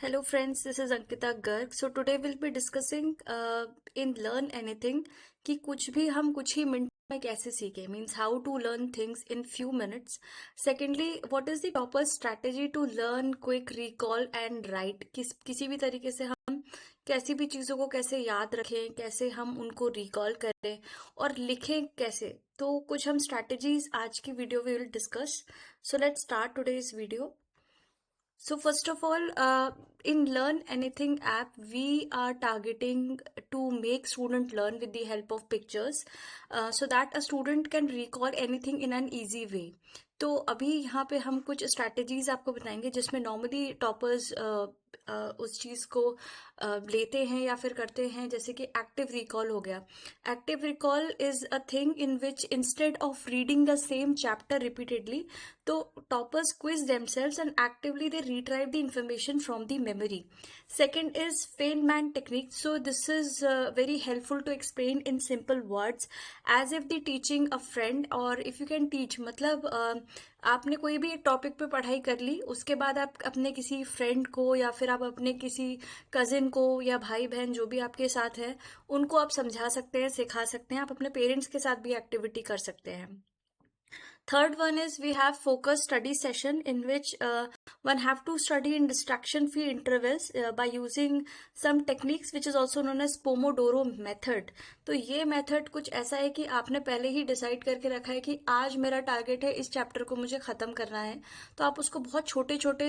Hello friends, this is Ankita Garg. So today we'll be discussing in Learn Anything कि कुछ भी हम कुछ ही मिनट में कैसे सीखें, means how to learn things in few minutes. Secondly, what is the proper strategy to learn quick recall and write? किसी भी तरीके से हम कैसी भी चीज़ों को कैसे याद रखें, कैसे हम उनको रिकॉल करें और लिखें कैसे. तो कुछ हम strategies आज की वीडियो में will discuss. So let's start today's video. So first of all, in Learn Anything app, we are targeting to make student learn with the help of pictures, so that a student can recall anything in an easy way. तो अभी यहाँ पे हम कुछ strategies आपको बताएंगे जिसमें normally toppers उस चीज़ को लेते हैं या फिर करते हैं, जैसे कि एक्टिव रिकॉल हो गया. Active recall is a thing in which instead of reading the same chapter repeatedly, तो toppers quiz themselves and actively they retrieve the information from the memory. Second is Feynman technique. So this is very helpful to explain in simple words as if the teaching a friend, or if you can teach मतलब आपने कोई भी एक topic पे पढ़ाई कर ली, उसके बाद आप अपने किसी फ्रेंड को या फिर आप अपने किसी कजिन को या भाई बहन जो भी आपके साथ है उनको आप समझा सकते हैं, सिखा सकते हैं. आप अपने पेरेंट्स के साथ भी एक्टिविटी कर सकते हैं. Third one is we have focus study session in which one have to study in distraction free intervals by using some techniques which is also known as Pomodoro method. तो ये method कुछ ऐसा है कि आपने पहले ही डिसाइड करके रखा है कि आज मेरा टारगेट है इस चैप्टर को मुझे ख़त्म करना है, तो आप उसको बहुत छोटे छोटे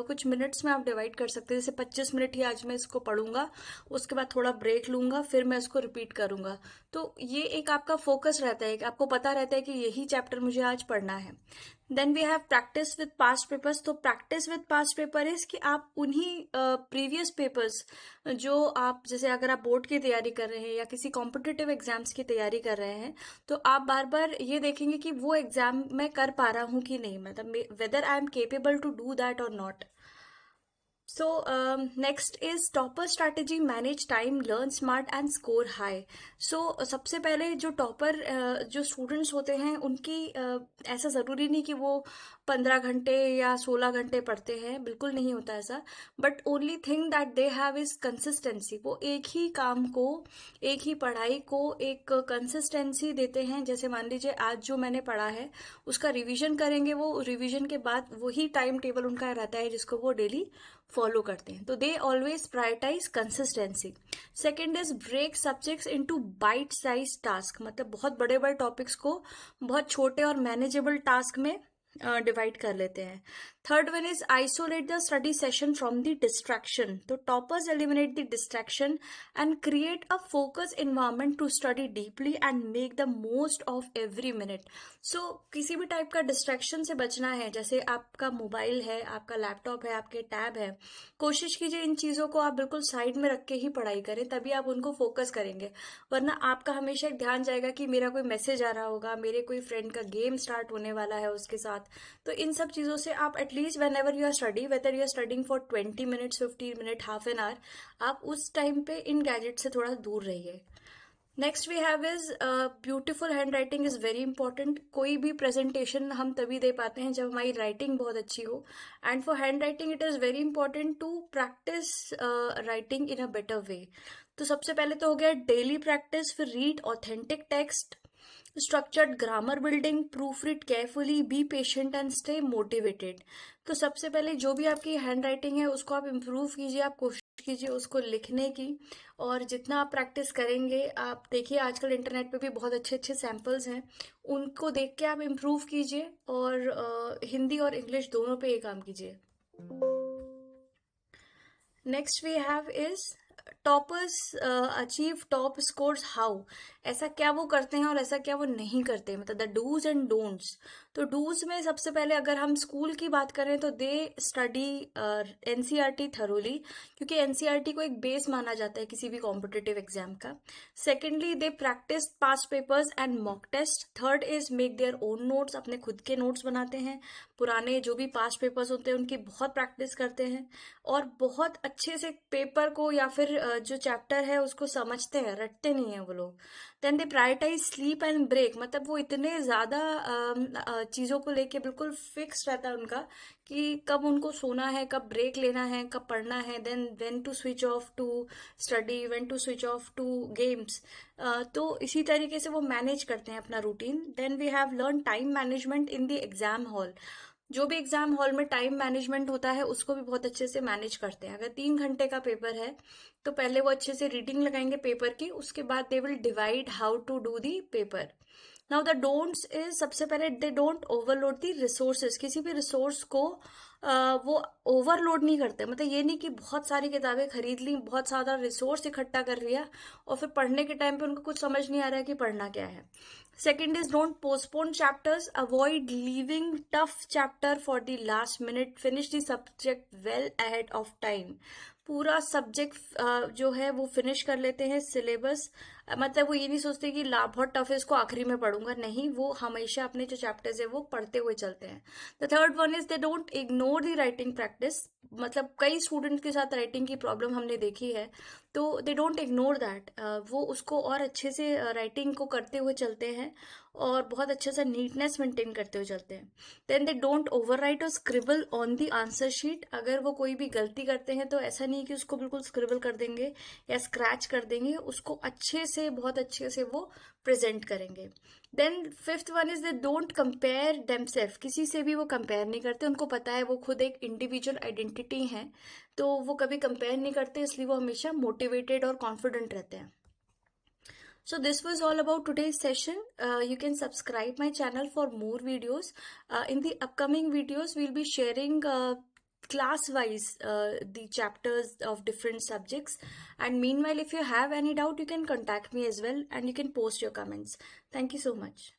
कुछ मिनट्स में आप डिवाइड कर सकते हैं. जैसे 25 मिनट ही आज मैं इसको पढ़ूंगा, उसके बाद थोड़ा ब्रेक लूंगा, फिर मैं इसको रिपीट करूंगा. तो ये एक आपका फोकस रहता है कि आपको पता रहता है कि यही चैप्टर मुझे आज पढ़ना है. Then we have practice with past papers. तो practice with past paper is कि आप उन्हीं प्रीवियस पेपर्स जो आप, जैसे अगर आप बोर्ड की तैयारी कर रहे हैं या किसी कॉम्पिटिटिव एग्जाम्स की तैयारी कर रहे हैं, तो आप बार बार ये देखेंगे कि वो एग्जाम मैं कर पा रहा हूँ कि नहीं, मतलब whether I am capable to do that और not. So next is topper strategy, manage time, learn smart and score high. So सबसे पहले जो टॉपर जो स्टूडेंट्स होते हैं उनकी ऐसा ज़रूरी नहीं कि वो 15 घंटे या 16 घंटे पढ़ते हैं, बिल्कुल नहीं होता ऐसा. But only thing that they have is consistency. वो एक ही काम को, एक ही पढ़ाई को एक कंसिस्टेंसी देते हैं. जैसे मान लीजिए आज जो मैंने पढ़ा है उसका रिवीजन करेंगे, वो रिवीजन के बाद वही टाइम टेबल उनका रहता है जिसको वो डेली फॉलो करते हैं. तो they always prioritize consistency. Second is break subjects into bite size task. मतलब बहुत बड़े बड़े टॉपिक्स को बहुत छोटे और मैनेजेबल टास्क में डिवाइड कर लेते हैं. Third one is isolate the study session from the distraction. तो toppers eliminate the distraction and create a focus environment to study deeply and make the most of every minute. So किसी भी type का distraction से बचना है, जैसे आपका mobile है, आपका लैपटॉप है, आपके टैब है, कोशिश कीजिए इन चीज़ों को आप बिल्कुल साइड में रख के ही पढ़ाई करें, तभी आप उनको फोकस करेंगे. वरना आपका हमेशा एक ध्यान जाएगा कि मेरा कोई मैसेज आ रहा होगा, मेरे कोई फ्रेंड का गेम स्टार्ट होने वाला है उसके साथ. तो इन सब चीज़ों से आप at least whenever you are study, whether you are studying for 20 minutes, 15 minute, half an hour, आप उस टाइम पे इन गैजेट से थोड़ा दूर रहिए. Next we have is beautiful hand writing is very important. कोई भी प्रेजेंटेशन हम तभी दे पाते हैं जब हमारी राइटिंग बहुत अच्छी हो. And for hand writing it is very important to practice writing in a better way. तो सबसे पहले तो हो गया डेली प्रैक्टिस, फिर read authentic text, structured grammar building, proof read carefully, be patient and stay motivated. तो सबसे पहले जो भी आपकी हैंड राइटिंग है उसको आप इम्प्रूव कीजिए, आप कोशिश कीजिए उसको लिखने की. और जितना आप प्रैक्टिस करेंगे, आप देखिए आजकल इंटरनेट पे भी बहुत अच्छे अच्छे सैम्पल्स हैं, उनको देख के आप इम्प्रूव कीजिए. और हिंदी और इंग्लिश दोनों पे ये काम कीजिए. Next we have is toppers achieve top scores how. ऐसा क्या वो करते हैं और ऐसा क्या वो नहीं करते, मतलब द डूज एंड डोंट्स. तो डूज में सबसे पहले अगर हम स्कूल की बात करें तो दे स्टडी एनसीईआरटी थरोली, क्योंकि एनसीईआरटी को एक बेस माना जाता है किसी भी कॉम्पिटिटिव एग्जाम का. Secondly they practice past papers and mock test. Third is make their own notes. अपने खुद के नोट्स बनाते हैं, पुराने जो भी पास्ट पेपर्स होते हैं उनकी बहुत प्रैक्टिस करते हैं, और बहुत अच्छे से पेपर को या फिर जो चैप्टर है उसको समझते हैं, रटते नहीं हैं वो लोग. Then they prioritize sleep and break. मतलब वो इतने ज़्यादा चीज़ों को लेके बिल्कुल फिक्स रहता है उनका कि कब उनको सोना है, कब ब्रेक लेना है, कब पढ़ना है, then when to switch off to study, when to switch off to games. तो इसी तरीके से वो मैनेज करते हैं अपना routine. Then we have learn time management in the exam hall. जो भी एग्जाम हॉल में टाइम मैनेजमेंट होता है उसको भी बहुत अच्छे से मैनेज करते हैं. अगर 3 घंटे का पेपर है तो पहले वो अच्छे से रीडिंग लगाएंगे पेपर की, उसके बाद they will divide how to do the paper. Now the don'ts is, सबसे पहले they don't overload the resources. किसी भी रिसोर्स को वो ओवरलोड नहीं करते. मतलब ये नहीं कि बहुत सारी किताबें खरीद ली, बहुत सारा रिसोर्स इकट्ठा कर लिया और फिर पढ़ने के टाइम पे उनको कुछ समझ नहीं आ रहा है कि पढ़ना क्या है. Second is don't postpone chapters, avoid leaving tough chapter for the last minute, finish the subject well ahead of time. पूरा सब्जेक्ट जो है वो फिनिश कर लेते हैं सिलेबस. मतलब वो ये नहीं सोचते कि ला बहुत टफ है इसको आखिरी में पढ़ूंगा, नहीं, वो हमेशा अपने जो चैप्टर्स है वो पढ़ते हुए चलते हैं. The third one is they don't ignore the writing practice. मतलब कई स्टूडेंट्स के साथ राइटिंग की प्रॉब्लम हमने देखी है, तो दे डोंट इग्नोर दैट. वो उसको और अच्छे से राइटिंग को करते हुए चलते हैं और बहुत अच्छे से नीटनेस मेंटेन करते हुए चलते हैं. Then they don't overwrite और scribble on the answer sheet. अगर वो कोई भी गलती करते हैं तो ऐसा नहीं कि उसको बिल्कुल स्क्रिबल कर देंगे या स्क्रैच कर देंगे, उसको अच्छे से, बहुत अच्छे से वो प्रेजेंट करेंगे. Then fifth one is they don't compare themselves. किसी से भी वो कंपेयर नहीं करते. उनको पता है वो खुद एक इंडिविजुअल आइडेंटिटी है, तो वो कभी कंपेयर नहीं करते, इसलिए वो हमेशा मोटिवेटेड और कॉन्फिडेंट रहते हैं. So this was all about today's session. You can subscribe my channel for more videos. In the upcoming videos, we'll be sharing class-wise the chapters of different subjects. And meanwhile, if you have any doubt, you can contact me as well and you can post your comments. Thank you so much.